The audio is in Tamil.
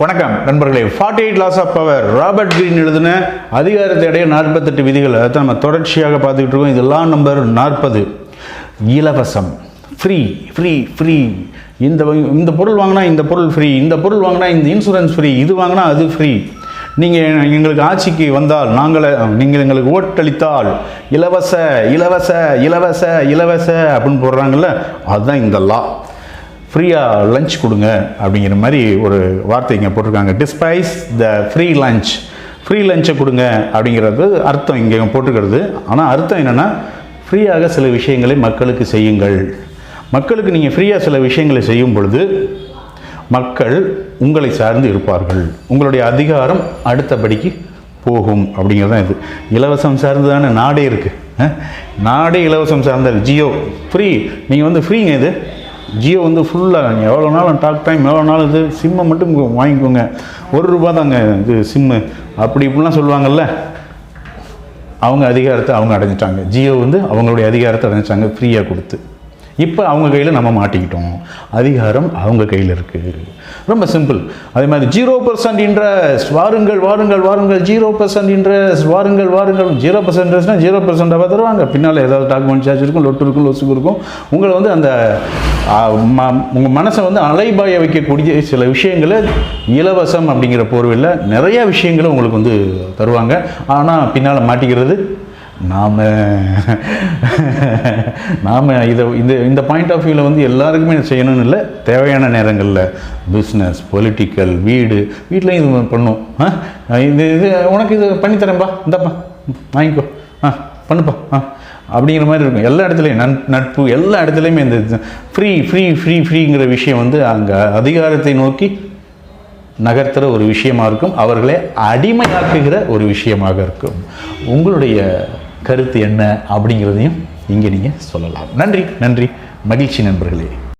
வணக்கம் நண்பர்களே. 48 laws of power Robert Greene எழுதின அதிகாரத்தை அடைய 48 விதிகள். அதான் நம்ம தொடர்ச்சியாக பார்த்துக்கிட்டு இருக்கோம். இது லா நம்பர் 40. இலவசம், ஃப்ரீ ஃப்ரீ ஃப்ரீ. இந்த பொருள் வாங்கினா இந்த பொருள் ஃப்ரீ, இந்த பொருள் வாங்கினா இந்த இன்சூரன்ஸ் ஃப்ரீ, இது வாங்கினா அது ஃப்ரீ. நீங்கள் எங்களுக்கு ஆட்சிக்கு வந்தால், நீங்கள் எங்களுக்கு ஓட்டளித்தால் இலவச இலவச இலவச இலவச அப்படின்னு போடுறாங்கல்ல, அதுதான் இந்த லா. ஃப்ரீயாக லஞ்ச் கொடுங்க அப்படிங்கிற மாதிரி ஒரு வார்த்தை இங்கே போட்டிருக்காங்க. Despise the free lunch. Free லஞ்சை கொடுங்க அப்படிங்கிறது அர்த்தம் இங்கே போட்டிருக்கிறது. ஆனால் அர்த்தம் என்னென்னா, ஃப்ரீயாக சில விஷயங்களை மக்களுக்கு செய்யுங்கள். மக்களுக்கு நீங்கள் ஃப்ரீயாக சில விஷயங்களை செய்யும் பொழுது மக்கள் உங்களை சார்ந்து இருப்பார்கள். உங்களுடைய அதிகாரம் அடுத்தபடிக்கு போகும் அப்படிங்கிறது தான் இது. இலவசம் சார்ந்து தானே நாடே இருக்குது. நாடே இலவசம் சார்ந்தது. ஜியோ ஃப்ரீ, நீங்கள் ஃப்ரீங்க. இது ஜியோ ஃபுல்லாக நீங்கள் எவ்வளோ நாளும் டாக் டைம், எவ்வளோ நாள் இது சிம்மை மட்டும் வாங்கிக்கோங்க, ₹1 தாங்க இது சிம்மு, அப்படி இப்படிலாம் சொல்லுவாங்கள்ல. அவங்க அதிகாரத்தை அவங்க அடைஞ்சிட்டாங்க. ஜியோ அவங்களுடைய அதிகாரத்தை அடைஞ்சிட்டாங்க ஃப்ரீயாக கொடுத்து. இப்போ அவங்க கையில் நம்ம மாட்டிக்கிட்டோம். அதிகாரம் அவங்க கையில் இருக்குது. ரொம்ப சிம்பிள். அதே மாதிரி 0% இன்ட்ரெஸ்ட், வாருங்கள் வாருங்கள் வாருங்கள், 0% இன்ட்ரெஸ்ட், வாருங்கள் வாருங்கள். 0% இன்ட்ரெஸ்ட்னா 0% தருவாங்க. பின்னால் ஏதாவது டாக்குமெண்ட் சார்ஜ் இருக்கும், லொட்டு இருக்கும், லொசுக்கு இருக்கும். உங்களை அந்த உங்கள் மனசை அலைபாய வைக்கக்கூடிய சில விஷயங்களை இலவசம் அப்படிங்கிற போர்வையில் நிறைய விஷயங்களை உங்களுக்கு தருவாங்க. ஆனால் பின்னால் மாட்டிக்கிறது நாம் இதை இந்த பாயிண்ட் ஆஃப் வியூவில் எல்லாருக்குமே செய்யணும்னு இல்லை. தேவையான நேரங்களில் பிஸ்னஸ், பொலிட்டிக்கல், வீட்லையும் இது பண்ணும். இது உனக்கு இது பண்ணித்தரேன்பா, இந்தப்பா வாங்கிக்கோ, பண்ணுப்பா அப்படிங்கிற மாதிரி இருக்கும். எல்லா இடத்துலையும் நட்பு, எல்லா இடத்துலையுமே இந்த ஃப்ரீ ஃப்ரீ ஃப்ரீ ஃப்ரீங்கிற விஷயம் அங்கே அதிகாரத்தை நோக்கி நகர்த்துகிற ஒரு விஷயமாக இருக்கும். அவர்களை அடிமையாக்குகிற ஒரு விஷயமாக இருக்கும். உங்களுடைய கருத்து என்ன அப்படிங்கிறதையும் இங்கே நீங்கள் சொல்லலாம். நன்றி நன்றி, மகிழ்ச்சி நண்பர்களே.